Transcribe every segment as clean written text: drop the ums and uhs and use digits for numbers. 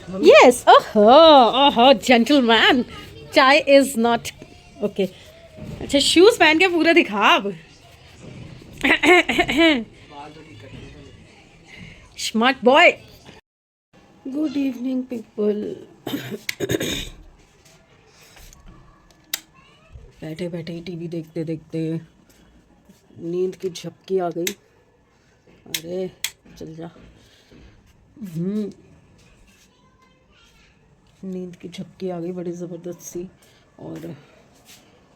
Yes. Oh, gentleman. चाय is not okay. अच्छा shoes पहन के पूरा दिखा अब. Smart boy. Good evening people. बैठे बैठे टीवी देखते देखते नींद की झपकी आ गई. अरे चल जा. नींद की झपकी आ गई बड़ी ज़बरदस्त सी. और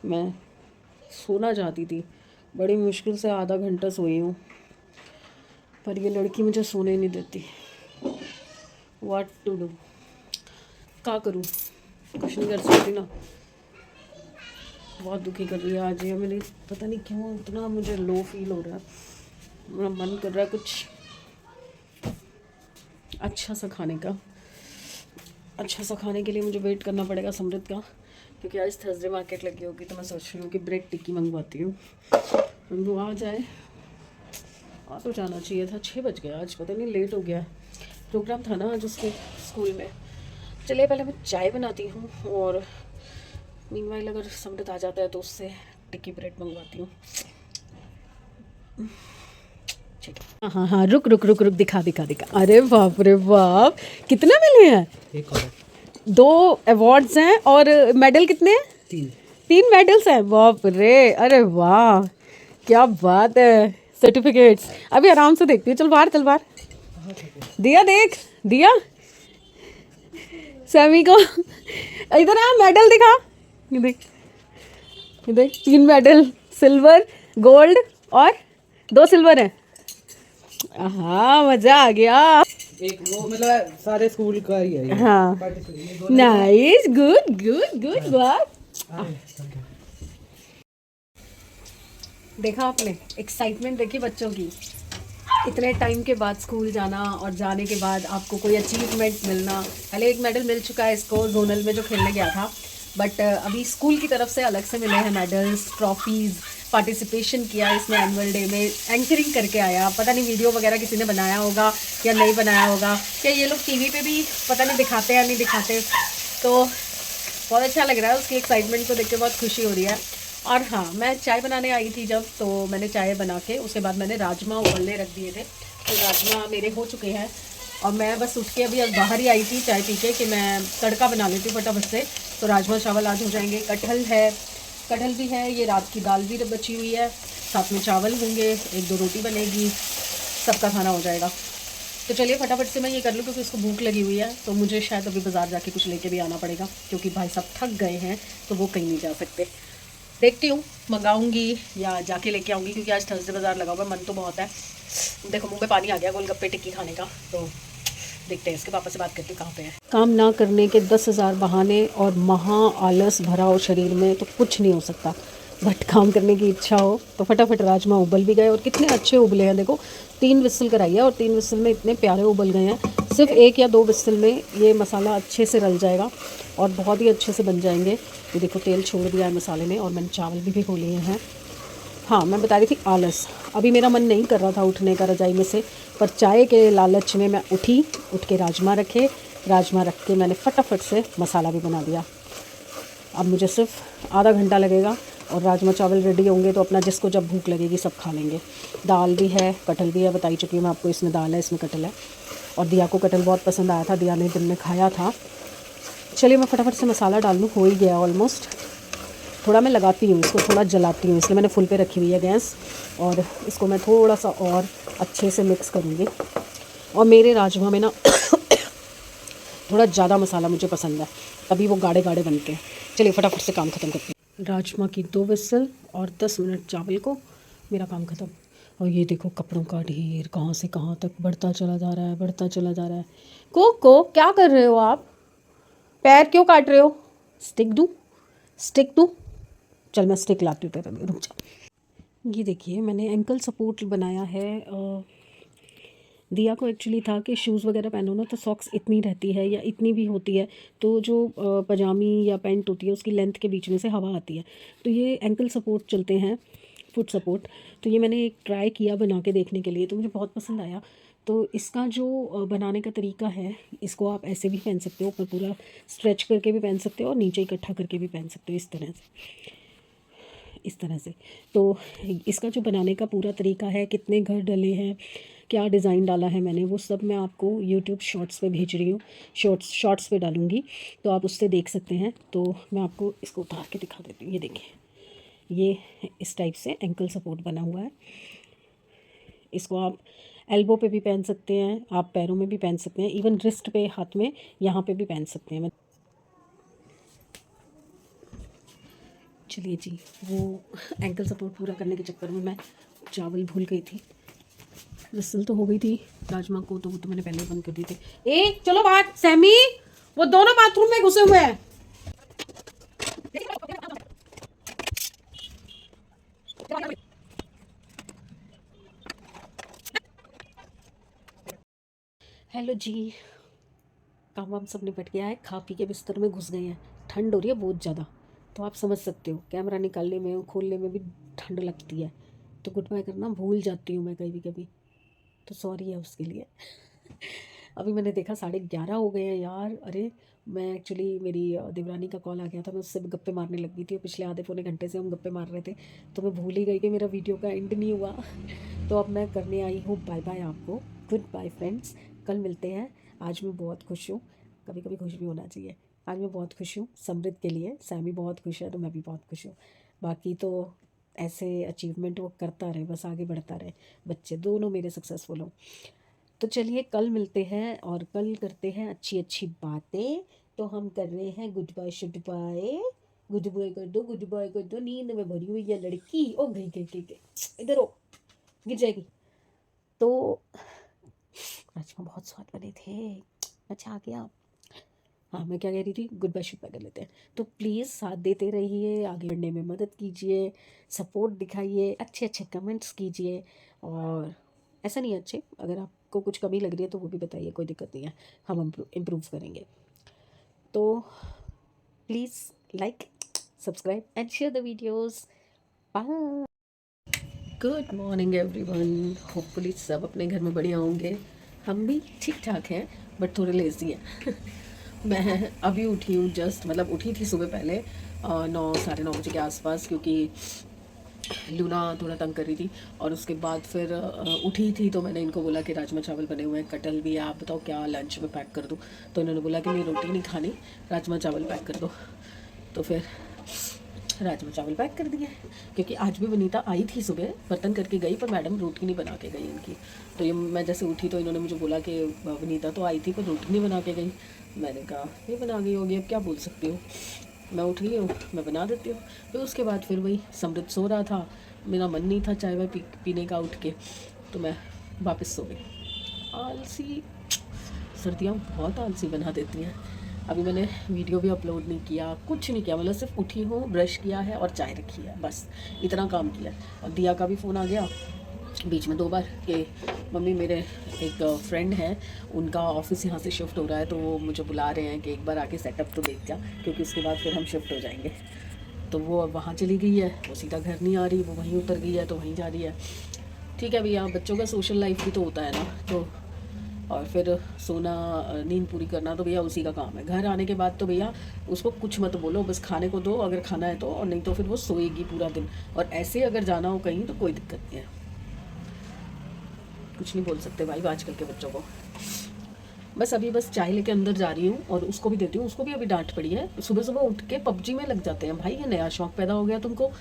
मैं सोना चाहती थी. बड़ी मुश्किल से आधा घंटा सोई हूँ, पर ये लड़की मुझे सोने नहीं देती. What to do. क्या करूँ, कुछ नहीं कर सकती ना. बहुत दुखी कर रही है आज ये मेरी. पता नहीं क्यों इतना मुझे लो फील हो रहा है. मेरा मन कर रहा है कुछ अच्छा सा खाने का. अच्छा सा खाने के लिए मुझे वेट करना पड़ेगा समृद्ध का, क्योंकि आज थर्सडे मार्केट लगी होगी. तो मैं सोच रही हूँ कि ब्रेड टिक्की मंगवाती हूँ. वो आ जाए. आ तो जाना चाहिए था. 6 बज गए आज. पता नहीं लेट हो गया. प्रोग्राम था ना आज उसके स्कूल में. चलिए पहले मैं चाय बनाती हूँ, और मीनवाइल अगर समृद्ध आ जाता है तो उससे टिक्की ब्रेड मंगवाती हूँ. ठीक है. हाँ हाँ रुक रुक रुक रुक. दिखा दिखा दिखा. अरे बाप रे बाप, कितना मिले हैं. एक और 2 अवार्ड्स हैं. और मेडल कितने हैं. 3 मेडल्स हैं. बाप रे. अरे वाह क्या बात है. सर्टिफिकेट्स अभी आराम से देखती हूँ. चल बाहर चल बाहर. दिया देख दिया सैमी को. इधर आ मेडल दिखा. ये देख ये देख. 3 मेडल, सिल्वर, गोल्ड और 2 सिल्वर है. हाँ मजा आ गया. एक वो मतलब सारे स्कूल का ही है ये. हाँ Participate. Nice. Good good good. वाह. देखा आपने एक्साइटमेंट देखी बच्चों की. इतने टाइम के बाद स्कूल जाना, और जाने के बाद आपको कोई अचीवमेंट मिलना. पहले एक मेडल मिल चुका है इसको जोनल में जो खेलने गया था, बट अभी स्कूल की तरफ से अलग से मिले हैं मेडल्स, ट्रॉफीज़. पार्टिसिपेशन किया इसमें एनुअल डे में. एंकरिंग करके आया. पता नहीं वीडियो वगैरह किसी ने बनाया होगा या नहीं बनाया होगा, क्या ये लोग टीवी पे भी पता नहीं दिखाते या नहीं दिखाते. तो बहुत अच्छा लग रहा है. उसकी एक्साइटमेंट को देख के बहुत खुशी हो रही है. और हाँ, मैं चाय बनाने आई थी जब, तो मैंने चाय बना के उसके बाद मैंने राजमा उबलने रख दिए थे. तो राजमा मेरे हो चुके हैं, और मैं बस उठ के अभी अब बाहर ही आई थी चाय पी के कि मैं तड़का बना लेती हूँ फटाफट से. तो राजमा चावल आज हो जाएंगे. कटहल है, कटहल भी है. ये रात की दाल भी बची हुई है. साथ में चावल होंगे, 1-2 रोटी बनेगी. सबका खाना हो जाएगा. तो चलिए फटाफट से मैं ये कर लूँ, क्योंकि उसको भूख लगी हुई है. तो मुझे शायद अभी बाज़ार जाके कुछ लेके भी आना पड़ेगा, क्योंकि भाई साहब थक गए हैं तो वो कहीं नहीं जा सकते. देखती हूँ मंगाऊंगी या जाके लेके आऊँगी, क्योंकि आज थर्सडे बाज़ार लगा हुआ है. मन तो बहुत है. देखो मुंह में पानी आ गया गोलगप्पे टिक्की खाने का. तो देखते हैं. इसके पापा से बात करती हूँ कहाँ पे है. काम ना करने के 10,000 बहाने और महा आलस भरा हो शरीर में तो कुछ नहीं हो सकता. बट काम करने की इच्छा हो तो फटाफट. राजमा उबल भी गए, और कितने अच्छे उबले हैं. देखो 3 विसल कराई है, और 3 विसल में इतने प्यारे उबल गए हैं. सिर्फ 1 या 2 विसल में ये मसाला अच्छे से रल जाएगा, और बहुत ही अच्छे से बन जाएंगे. ये देखो तेल छोड़ दिया है मसाले ने, और मैंने चावल भी भिगो लिए हैं. हाँ मैं बता रही थी आलस. अभी मेरा मन नहीं कर रहा था उठने का रजाई में से, पर चाय के लालच में मैं उठी. उठ के राजमा रखे. राजमा रख के मैंने फटाफट से मसाला भी बना दिया. अब मुझे सिर्फ आधा घंटा लगेगा, और राजमा चावल रेडी होंगे तो अपना जिसको जब भूख लगेगी सब खा लेंगे. दाल भी है, कटहल भी है. बताई चुकी हूँ मैं आपको. इसमें दाल है, इसमें कटहल है. और दिया को कटहल बहुत पसंद आया था. दिया ने दिन में खाया था. चलिए मैं फटाफट से मसाला डाल लूँ. हो ही गया ऑलमोस्ट. थोड़ा मैं लगाती हूँ इसको, थोड़ा जलाती हूँ, इसलिए मैंने फुल पे रखी हुई है गैस. और इसको मैं थोड़ा सा और अच्छे से मिक्स करूँगी. और मेरे राजमा में ना थोड़ा ज़्यादा मसाला मुझे पसंद है, तभी वो गाढ़े गाढ़े बनते हैं. चलिए फटाफट से काम ख़त्म करते हैं. राजमा की 2 विसल और 10 मिनट चावल को, मेरा काम ख़त्म. और ये देखो कपड़ों का ढेर कहाँ से कहाँ तक बढ़ता चला जा रहा है, बढ़ता चला जा रहा है. को क्या कर रहे हो आप. पैर क्यों काट रहे हो. स्टिक दूँ, स्टिक दूँ. चल मैं स्टिक लाती हूँ तेरे लिए, रुक जा. ये देखिए मैंने एंकल सपोर्ट बनाया है. दिया को एक्चुअली था कि शूज़ वगैरह पहनो ना तो सॉक्स इतनी रहती है या इतनी भी होती है, तो जो पजामी या पैंट होती है उसकी लेंथ के बीच में से हवा आती है. तो ये एंकल सपोर्ट चलते हैं, फुट सपोर्ट. तो ये मैंने एक ट्राई किया बना के देखने के लिए, तो मुझे बहुत पसंद आया. तो इसका जो बनाने का तरीका है, इसको आप ऐसे भी पहन सकते हो, ऊपर पूरा स्ट्रेच करके भी पहन सकते हो और नीचे इकट्ठा करके भी पहन सकते हो, इस तरह से। तो इसका जो बनाने का पूरा तरीका है, कितने घर डले हैं, क्या डिज़ाइन डाला है मैंने, वो सब मैं आपको यूट्यूब शॉर्ट्स पे भेज रही हूँ, शॉर्ट्स पे डालूँगी, तो आप उससे देख सकते हैं। तो मैं आपको इसको उतार के दिखा देती हूँ। ये देखिए, ये इस टाइप से एंकल सपोर्ट बना हुआ है। इसको आप एल्बो पे भी पहन सकते हैं, आप पैरों में भी पहन सकते हैं, इवन रिस्ट पे, हाथ में, यहाँ पे भी पहन सकते हैं। चलिए जी, वो एंकल सपोर्ट पूरा करने के चक्कर में मैं चावल भूल गई थी। विसल तो हो गई थी राजमा को, तो वो तो मैंने पहले ही बंद कर दी थी। ए चलो बाहर, सैमी, वो दोनों बाथरूम में घुसे हुए हैं। हेलो जी, काम वाम सब निपट गया है, खा पी के बिस्तर में घुस गए हैं। ठंड हो रही है बहुत ज़्यादा, तो आप समझ सकते हो कैमरा निकालने में, खोलने में भी ठंड लगती है, तो गुड बाय करना भूल जाती हूँ मैं कभी कभी, तो सॉरी है उसके लिए। अभी मैंने देखा 11:30 हो गए हैं यार। अरे मैं एक्चुअली, मेरी देवरानी का कॉल आ गया था, मैं उससे गप्पे मारने लग गई थी। पिछले आधे पौने घंटे से हम गप्पे मार रहे थे, तो मैं भूल ही गई कि मेरा वीडियो का एंड नहीं हुआ। तो अब मैं करने आई हूँ बाय बाय आपको। गुड बाय फ्रेंड्स, कल मिलते हैं। आज मैं बहुत खुश हूँ, कभी कभी खुश भी होना चाहिए। आज मैं बहुत खुश हूँ समृद्ध के लिए, सैमी बहुत खुश है, तो मैं भी बहुत खुश हूँ। बाकी तो ऐसे अचीवमेंट वो करता रहे, बस आगे बढ़ता रहे, बच्चे दोनों मेरे सक्सेसफुल हों। तो चलिए कल मिलते हैं और कल करते हैं अच्छी अच्छी बातें। तो हम कर रहे हैं good bye, should bye. Good bye कर दो, गुड बाय कर दो। नींद में भरी हुई है लड़की। ओ गई गई गई गई, इधर हो, गिर जाएगी। तो राजमा बहुत स्वाद बने थे, अच्छा आ गया। हाँ, मैं क्या कह रही थी, गुड बाय शुड बाय कर लेते हैं। तो प्लीज़ साथ देते रहिए, आगे बढ़ने में मदद कीजिए, सपोर्ट दिखाइए, अच्छे अच्छे कमेंट्स कीजिए। और ऐसा नहीं, अच्छे, अगर आपको कुछ कमी लग रही है तो वो भी बताइए, कोई दिक्कत नहीं है, हम इम्प्रूव करेंगे। तो please like, subscribe and share the videos. Bye. Good morning everyone, hopefully सब अपने घर में बढ़िया होंगे। हम भी ठीक ठाक हैं, बट थोड़े लेज़ी हैं। मैं अभी उठी हूँ जस्ट, मतलब उठी थी सुबह पहले 9 साढ़े 9 बजे के आसपास, क्योंकि लूना थोड़ा तंग कर रही थी। और उसके बाद फिर उठी थी तो मैंने इनको बोला कि राजमा चावल बने हुए हैं, कटल भी है, आप बताओ क्या लंच में पैक कर दूँ। तो इन्होंने बोला कि नहीं रोटी नहीं खानी, राजमा चावल पैक कर दो। तो फिर राजमा चावल पैक कर दिए, क्योंकि आज भी वनीता आई थी सुबह, बर्तन करके गई, पर मैडम रोटी नहीं बना के गई इनकी। तो ये मैं जैसे उठी तो इन्होंने मुझे बोला कि वनीता तो आई थी पर रोटी नहीं बना के गई। मैंने कहा ये बना गई होगी, अब क्या बोल सकती हूँ, मैं उठ गई हूँ, मैं बना देती हूँ। फिर उसके बाद फिर वही समृद्ध सो रहा था, मेरा मन नहीं था चाय वाय पीने का उठ के, तो मैं वापस सो गई। आलसी, सर्दियाँ बहुत आलसी बना देती हैं। अभी मैंने वीडियो भी अपलोड नहीं किया, कुछ नहीं किया, मतलब सिर्फ उठी हूँ, ब्रश किया है और चाय रखी है, बस इतना काम किया। और दिया का भी फ़ोन आ गया बीच में 2 बार कि मम्मी मेरे एक फ्रेंड है, उनका ऑफिस यहाँ से शिफ्ट हो रहा है, तो वो मुझे बुला रहे हैं कि एक बार आके सेटअप तो देख जा, क्योंकि उसके बाद फिर हम शिफ्ट हो जाएंगे। तो वो अब वहाँ चली गई है, वो सीधा घर नहीं आ रही, वो वहीं उतर गई है, तो वहीं जा रही है। ठीक है भैया, बच्चों का सोशल लाइफ भी तो होता है ना, तो और फिर सोना, नींद पूरी करना तो भैया उसी का काम है। घर आने के बाद तो भैया उसको कुछ मत बोलो, बस खाने को दो अगर खाना है तो, और नहीं तो फिर वो सोएगी पूरा दिन। और ऐसे अगर जाना हो कहीं तो कोई दिक्कत नहीं है, कुछ नहीं बोल सकते भाई आजकल के बच्चों को। बस अभी बस चाय लेके अंदर जा रही हूँ और उसको भी देती हूँ, उसको भी अभी डांट पड़ी है। सुबह सुबह उठ के पबजी में लग जाते हैं भाई, ये नया शौक पैदा हो गया तुमको।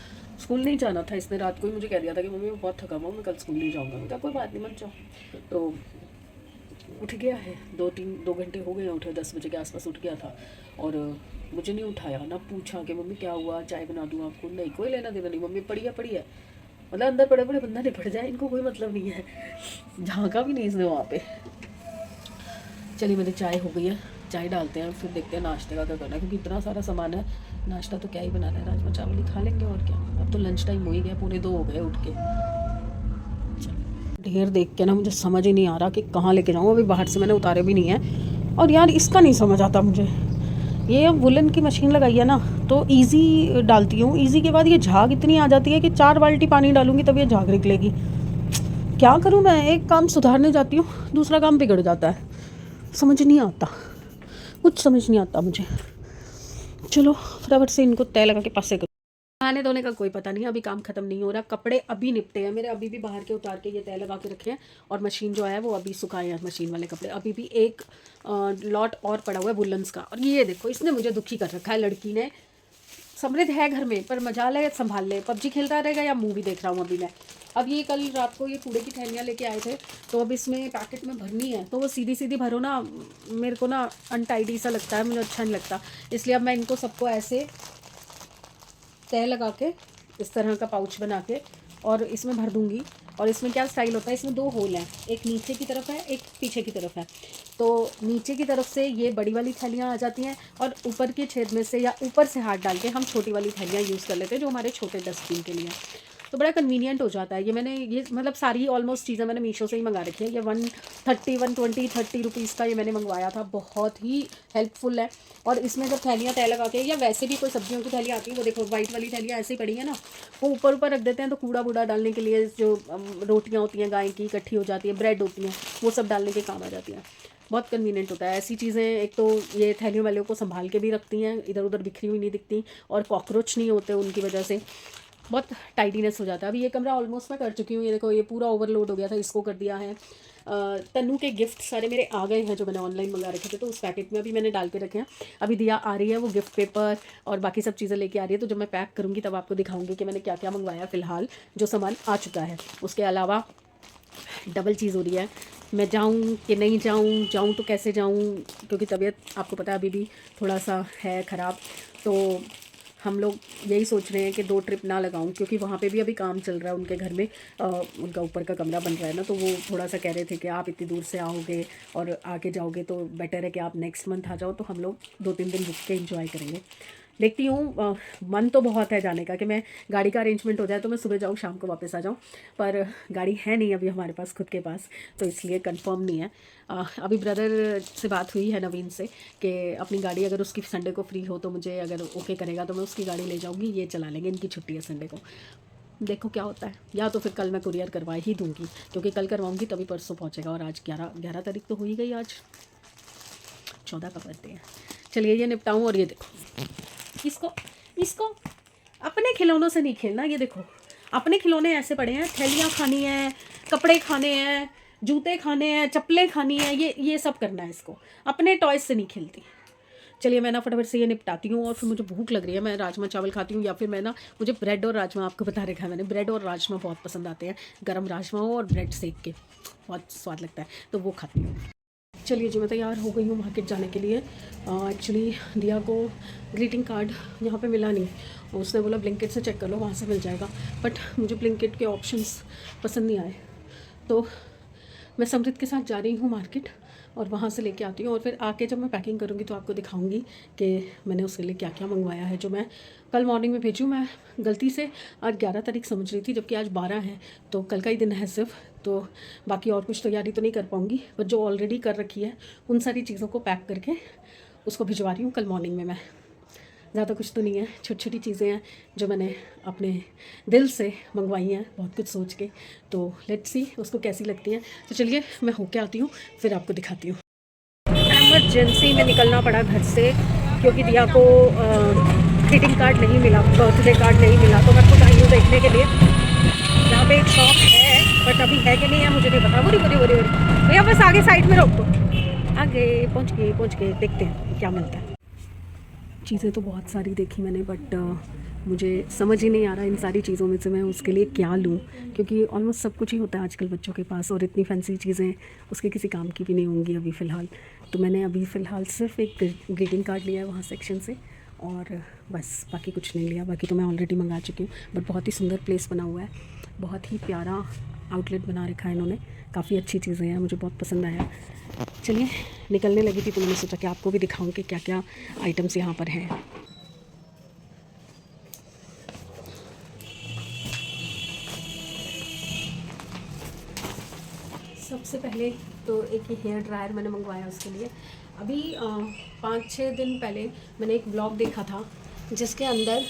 स्कूल नहीं जाना था, इसने रात को ही मुझे कह दिया था कि मम्मी मैं बहुत थका हुआ हूँ, मैं कल स्कूल नहीं जाऊँगा। मैं कहा कोई बात नहीं, मत जाओ। तो उठ गया है, 2 घंटे हो गए उठे, 10 बजे के आसपास उठ गया था। और मुझे नहीं उठाया, ना पूछा कि मम्मी क्या हुआ, चाय बना दूँ आपको, नहीं, कोई लेना देना नहीं। मम्मी पड़ी है, मतलब अंदर पड़े पड़े बंदा निपट जाए, इनको कोई मतलब नहीं है, झाँका भी नहीं इसने वहाँ पे। चलिए मेरी चाय हो गई है, चाय डालते हैं, फिर देखते हैं नाश्ते का क्या करना है, क्योंकि इतना सारा सामान है। नाश्ता तो क्या ही बनाना है, राजमा चावल ही खा लेंगे और क्या। अब तो लंच टाइम हो ही गया, 1:45 हो गए उठ के। ढेर देख के ना मुझे समझ ही नहीं आ रहा कि कहाँ लेके जाऊँ। अभी बाहर से मैंने उतारे भी नहीं है। और यार इसका नहीं समझ आता मुझे, ये वुलन की मशीन लगाई है ना, तो ईजी डालती हूँ, ईजी के बाद ये झाग इतनी आ जाती है कि 4 बाल्टी पानी डालूंगी तब ये झाग निकलेगी। क्या करूँ मैं, एक काम सुधारने जाती हूँ दूसरा काम बिगड़ जाता है, समझ नहीं आता, कुछ समझ नहीं आता मुझे। चलो फटाफट से इनको तय लगा के पास से करो। नहाने धोने का कोई पता नहीं, अभी काम खत्म नहीं हो रहा, कपड़े अभी निपटे हैं मेरे, अभी भी बाहर के उतार के ये तय लगा के रखे हैं, और मशीन जो है वो अभी सुखाए हैं मशीन वाले कपड़े। अभी भी एक लॉट और पड़ा हुआ है वुलन्स का, और ये देखो इसने मुझे दुखी कर रखा है लड़की ने। समृद्ध है घर में पर मजाल है संभाल ले, पबजी खेलता रहेगा या मूवी देख रहा हूँ अभी मैं। अब ये कल रात को ये कूड़े की थैलियाँ लेके आए थे, तो अब इसमें पैकेट में भरनी है, तो वो सीधी सीधी भरो ना, मेरे को ना अनटाइडी सा लगता है, मुझे अच्छा नहीं लगता, इसलिए अब मैं इनको सबको ऐसे तय लगा के इस तरह का पाउच बना के और इसमें भर दूंगी। और इसमें क्या स्टाइल होता है, इसमें 2 होल हैं, एक नीचे की तरफ है एक पीछे की तरफ है। तो नीचे की तरफ से ये बड़ी वाली थैलियाँ आ जाती हैं, और ऊपर के छेद में से या ऊपर से हाथ डाल के हम छोटी वाली थैलियाँ यूज़ कर लेते हैं जो हमारे छोटे डस्टबिन के लिए। तो बड़ा कन्वीनियंट हो जाता है। ये मैंने ये मतलब सारी ऑलमोस्ट चीज़ें मैंने मीशो से ही मंगा रखी है। ये 130 रुपीज़ का ये मैंने मंगवाया था, बहुत ही हेल्पफुल है। और इसमें जब थैलियाँ तय लगा के, या वैसे भी कोई सब्जियों की थैलियाँ आती है, वो देखो वाइट वाली थैलियाँ ऐसे ही पड़ी है ना, वो ऊपर ऊपर रख देते हैं, तो कूड़ा बूड़ा डालने के लिए जो रोटियाँ होती हैं गाय की इकट्ठी हो जाती है, ब्रेड होती हैं, वो सब डालने के काम आ जाती हैं। बहुत कन्वीनियंट होता है ऐसी चीज़ें। एक तो ये थैलियों वालों को संभाल के भी रखती हैं, इधर उधर बिखरी हुई नहीं दिखती, और कॉकरोच नहीं होते उनकी वजह से, बहुत टाइडीनेस हो जाता है। अभी ये कमरा ऑलमोस्ट मैं कर चुकी हूँ, ये देखो ये पूरा ओवरलोड हो गया था, इसको कर दिया है। तन्नू के गिफ्ट सारे मेरे आ गए हैं जो मैंने ऑनलाइन मंगा रखे थे, तो उस पैकेट में अभी मैंने डाल के रखे हैं। अभी दिया आ रही है, वो गिफ्ट पेपर और बाकी सब चीज़ें लेके आ रही है, तो जब मैं पैक करूँगी तब आपको दिखाऊंगी कि मैंने क्या क्या मंगवाया फ़िलहाल, जो सामान आ चुका है। उसके अलावा डबल चीज़ हो रही है, मैं जाऊँ कि नहीं जाऊँ, जाऊँ तो कैसे जाऊँ, क्योंकि तबीयत आपको पता है अभी भी थोड़ा सा है ख़राब। तो हम लोग यही सोच रहे हैं कि 2 ट्रिप ना लगाऊं, क्योंकि वहाँ पे भी अभी काम चल रहा है उनके घर में, उनका ऊपर का कमरा बन रहा है ना, तो वो थोड़ा सा कह रहे थे कि आप इतनी दूर से आओगे और आके जाओगे तो बेटर है कि आप नेक्स्ट मंथ आ जाओ, तो हम लोग 2-3 दिन रुक के एंजॉय करेंगे। देखती हूँ, मन तो बहुत है जाने का कि मैं गाड़ी का अरेंजमेंट हो जाए तो मैं सुबह जाऊँ शाम को वापस आ जाऊँ, पर गाड़ी है नहीं अभी हमारे पास खुद के पास, तो इसलिए कंफर्म नहीं है। अभी ब्रदर से बात हुई है नवीन से कि अपनी गाड़ी अगर उसकी संडे को फ्री हो तो मुझे अगर ओके करेगा तो मैं उसकी गाड़ी ले जाऊँगी, ये चला लेंगे, इनकी छुट्टी है संडे को। देखो क्या होता है, या तो फिर कल मैं कुरियर करवा ही दूँगी, क्योंकि कल करवाऊँगी तभी परसों पहुँचेगा, और आज 11 तारीख तो हो ही गई, आज 14 का बर्थडे है। चलिए ये निपटाऊँ। और ये देखो इसको अपने खिलौनों से नहीं खेलना। ये देखो अपने खिलौने ऐसे पड़े हैं, थैलियाँ खानी है, कपड़े खाने हैं, जूते खाने हैं, चप्पलें खानी है, ये सब करना है इसको, अपने टॉयज से नहीं खेलती। चलिए मैं ना फटाफट से ये निपटाती हूँ, और फिर मुझे भूख लग रही है, मैं राजमा चावल खाती हूँ, या फिर मैं ना, मुझे ब्रेड और राजमा, आपको बता रखा है मैंने, ब्रेड और राजमा बहुत पसंद आते हैं, गरम राजमा हो और ब्रेड सेक के, बहुत स्वाद लगता है, तो वो खाती हूँ। चलिए जी मैं तैयार हो गई हूँ मार्केट जाने के लिए। एक्चुअली दिया को ग्रीटिंग कार्ड यहाँ पे मिला नहीं, उसने बोला ब्लिंकिट से चेक कर लो, वहाँ से मिल जाएगा, बट मुझे ब्लिंकिट के ऑप्शंस पसंद नहीं आए, तो मैं समृद्ध के साथ जा रही हूँ मार्केट, और वहाँ से लेके आती हूँ, और फिर आके जब मैं पैकिंग करूँगी तो आपको दिखाऊंगी कि मैंने उसके लिए क्या क्या मंगवाया है, जो मैं कल मॉर्निंग में भेजूँ। मैं गलती से आज 11 तारीख समझ रही थी, जबकि आज 12 है, तो कल का ही दिन है सिर्फ, तो बाकी और कुछ तैयारी तो नहीं कर पाऊँगी, बट जो ऑलरेडी कर रखी है उन सारी चीज़ों को पैक करके उसको भिजवा रही हूँ कल मॉर्निंग में। मैं ज़्यादा कुछ तो नहीं है, छोटी छोटी चीज़ें हैं जो मैंने अपने दिल से मंगवाई हैं, बहुत कुछ सोच के, तो लेट्स सी उसको कैसी लगती हैं। तो चलिए मैं होके आती हूँ, फिर आपको दिखाती हूँ। एमरजेंसी में निकलना पड़ा घर से, क्योंकि दिया को ग्रीटिंग कार्ड नहीं मिला, बर्थडे कार्ड नहीं मिला, तो मैं खुद आई हूँ देखने के लिए। यहाँ पे एक शॉप है, बट अभी है कि नहीं है मुझे नहीं पता। बुरी भैया बस आगे साइड में रोक दो, आगे पहुँच गए, देखते हैं क्या मिलता है। चीज़ें तो बहुत सारी देखी मैंने, बट मुझे समझ ही नहीं आ रहा इन सारी चीज़ों में से मैं उसके लिए क्या लूँ, क्योंकि ऑलमोस्ट सब कुछ ही होता है आजकल बच्चों के पास, और इतनी फैंसी चीज़ें उसके किसी काम की भी नहीं होंगी अभी फ़िलहाल। तो मैंने अभी फ़िलहाल सिर्फ एक ग्रीटिंग कार्ड लिया है वहाँ सेक्शन से, और बस बाकी कुछ नहीं लिया। बाकी तो मैं ऑलरेडी मंगा चुकी हूँ, बट बहुत ही सुंदर प्लेस बना हुआ है, बहुत ही प्यारा आउटलेट बना रखा है इन्होंने, काफ़ी अच्छी चीज़ें हैं, मुझे बहुत पसंद आया। चलिए निकलने लगी थी तो मैंने सोचा कि आपको भी दिखाऊं कि क्या क्या आइटम्स यहाँ पर हैं। सबसे पहले तो एक ही हेयर ड्रायर मैंने मंगवाया उसके लिए। अभी 5-6 दिन पहले मैंने एक ब्लॉग देखा था जिसके अंदर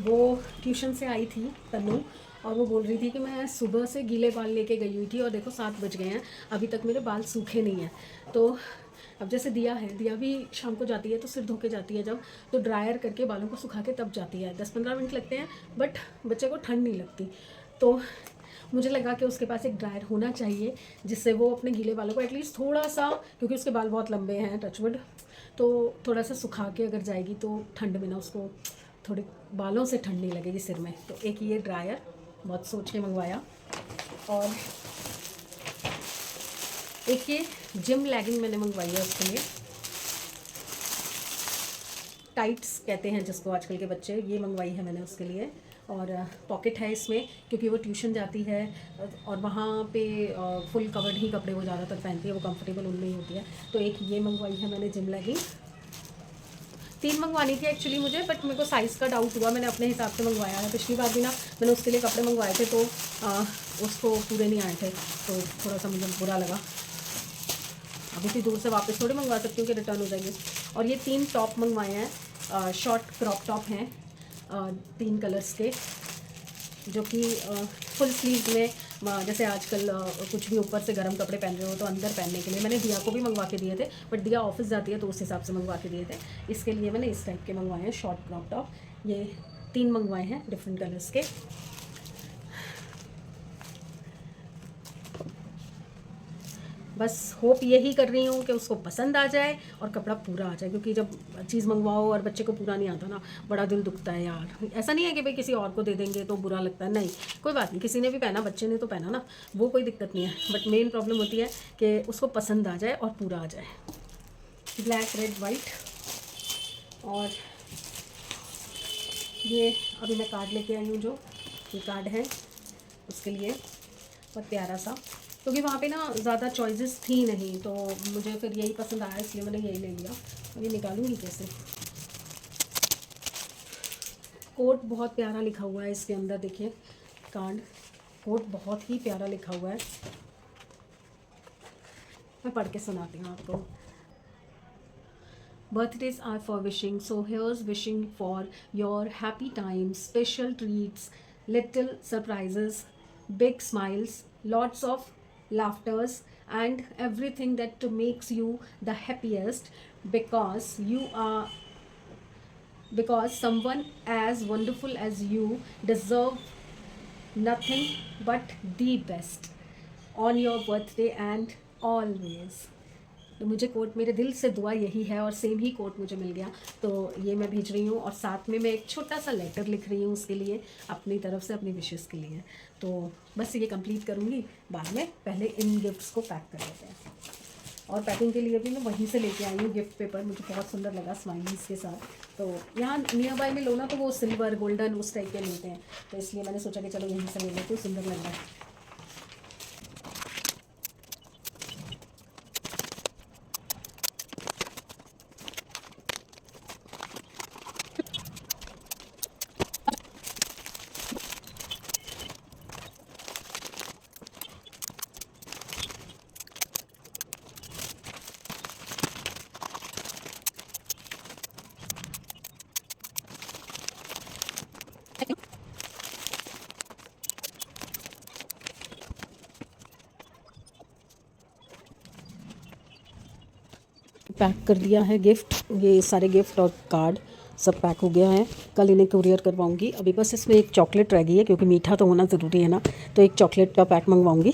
वो ट्यूशन से आई थी तन्नू, और वो बोल रही थी कि मैं सुबह से गीले बाल लेके गई हुई थी और देखो 7 बज गए हैं, अभी तक मेरे बाल सूखे नहीं हैं। तो अब जैसे दिया भी शाम को जाती है तो सिर धो के जाती है जब, तो ड्रायर करके बालों को सुखा के तब जाती है। 10-15 मिनट लगते हैं, बट बच्चे को ठंड नहीं लगती। तो मुझे लगा कि उसके पास एक ड्रायर होना चाहिए जिससे वो अपने गीले बालों को एटलीस्ट थोड़ा सा, क्योंकि उसके बाल बहुत लंबे हैं टचवुड, तो थोड़ा सा सुखा के अगर जाएगी तो ठंड में ना उसको थोड़े बालों से ठंड नहीं लगेगी सिर में। तो एक ये ड्रायर बहुत सोच के मंगवाया, और एक ये जिम लेगिंग मैंने मंगवाई है उसके लिए, टाइट्स कहते हैं जिसको आजकल के बच्चे, ये मंगवाई है मैंने उसके लिए। और पॉकेट है इसमें क्योंकि वो ट्यूशन जाती है और वहाँ पे फुल कवर्ड ही कपड़े वो ज़्यादातर पहनती है, वो कंफर्टेबल उनमें ही होती है। तो एक ये मंगवाई है मैंने जिम लेगिंग। 3 मंगवानी थी एक्चुअली मुझे, बट मेरे को साइज़ का डाउट हुआ, मैंने अपने हिसाब से मंगवाया है। पिछली बार भी ना मैंने उसके लिए कपड़े मंगवाए थे तो उसको पूरे नहीं आए थे, तो थोड़ा सा मुझे बुरा लगा। अब इतनी दूर से वापस थोड़ी मंगवा सकती हूँ कि रिटर्न हो जाएगी। और ये 3 टॉप मंगवाए हैं, शॉर्ट क्रॉप टॉप हैं 3 कलर्स के, जो कि फुल स्लीव में, जैसे आजकल कुछ भी ऊपर से गर्म कपड़े पहन रहे हो तो अंदर पहनने के लिए। मैंने दिया को भी मंगवा के दिए थे, बट दिया ऑफिस जाती है तो उस हिसाब से मंगवा के दिए थे। इसके लिए मैंने इस टाइप के मंगवाए हैं शॉर्ट क्रॉप टॉप, ये 3 मंगवाए हैं डिफरेंट कलर्स के। बस होप यही कर रही हूँ कि उसको पसंद आ जाए और कपड़ा पूरा आ जाए, क्योंकि जब चीज़ मंगवाओ और बच्चे को पूरा नहीं आता ना, बड़ा दिल दुखता है यार। ऐसा नहीं है कि भाई किसी और को दे देंगे तो बुरा लगता है, नहीं, कोई बात नहीं, किसी ने भी पहना, बच्चे ने तो पहना ना, वो कोई दिक्कत नहीं है। बट मेन प्रॉब्लम होती है कि उसको पसंद आ जाए और पूरा आ जाए। ब्लैक रेड वाइट, और ये अभी मैं कार्ड लेके आई हूँ, जो ये कार्ड है उसके लिए बहुत प्यारा सा, क्योंकि वहाँ पे ना ज़्यादा चॉइसेस थी नहीं, तो मुझे फिर यही पसंद आया, इसलिए मैंने यही ले लिया। अब ये निकालूंगी कैसे। कोट बहुत प्यारा लिखा हुआ है इसके अंदर, देखिए कार्ड, कोट बहुत ही प्यारा लिखा हुआ है। मैं पढ़ के सुनाती हूँ आपको। Birthdays are for wishing, so here's wishing for your happy times, special treats, little surprises, big smiles, lots of laughters, and everything that makes you the happiest, because someone as wonderful as you deserve nothing but the best on your birthday and always। तो मुझे coat, मेरे दिल से दुआ यही है, और same ही coat मुझे मिल गया, तो ये मैं भेज रही हूँ। और साथ में मैं एक छोटा सा लेटर लिख रही हूँ उसके लिए, अपनी तरफ से, अपनी विशेस के लिए। तो बस ये कंप्लीट करूँगी बाद में, पहले इन गिफ्ट्स को पैक कर लेते हैं। और पैकिंग के लिए भी मैं वहीं से लेके आई हूँ गिफ्ट पेपर, मुझे बहुत सुंदर लगा स्माइलीज़ के साथ। तो यहाँ नियर बाय में लो ना तो वो सिल्वर गोल्डन उस टाइप के मिलते हैं, तो इसलिए मैंने सोचा कि चलो यहीं से ले लेती हूँ, सुंदर लग रहा है। पैक कर दिया है गिफ्ट, ये सारे गिफ्ट और कार्ड सब पैक हो गया है। कल इन्हें कुरियर करवाऊंगी। अभी बस इसमें एक चॉकलेट रह गई है, क्योंकि मीठा तो होना ज़रूरी है ना, तो एक चॉकलेट का पैक मंगवाऊंगी,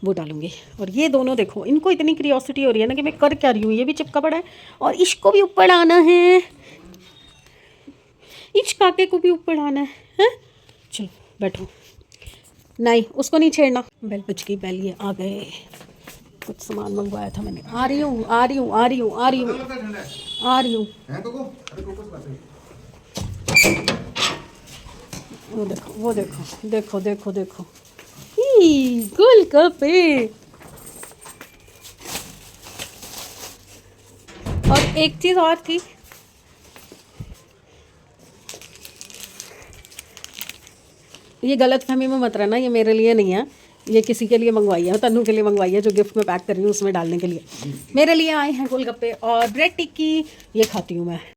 वो डालूंगी। और ये दोनों देखो, इनको इतनी क्यूरियोसिटी हो रही है ना कि मैं कर क्या रही हूँ। ये भी चिपका पड़ा है और इसको भी ऊपर आना है, इस काके को भी ऊपर आना है। चलो बैठो, नहीं उसको नहीं छेड़ना। बेल बज गई, बेल, ये आ गए। कुछ सामान मंगवाया था मैंने, आ रही हूँ आ रही हूँ आ रही हूँ आ रही हूँ आ रही हूँ। वो देखो वो देखो देखो देखो देखो, गोलगप्पे। और एक चीज़ और थी, ये गलत फहमी में मत रहना, ये मेरे लिए नहीं है, ये किसी के लिए मंगवाई है, तन्नू के लिए मंगवाई है, जो गिफ्ट में पैक कर रही हूँ उसमें डालने के लिए। मेरे लिए आए हैं गोलगप्पे और ब्रेड टिक्की, ये खाती हूँ मैं।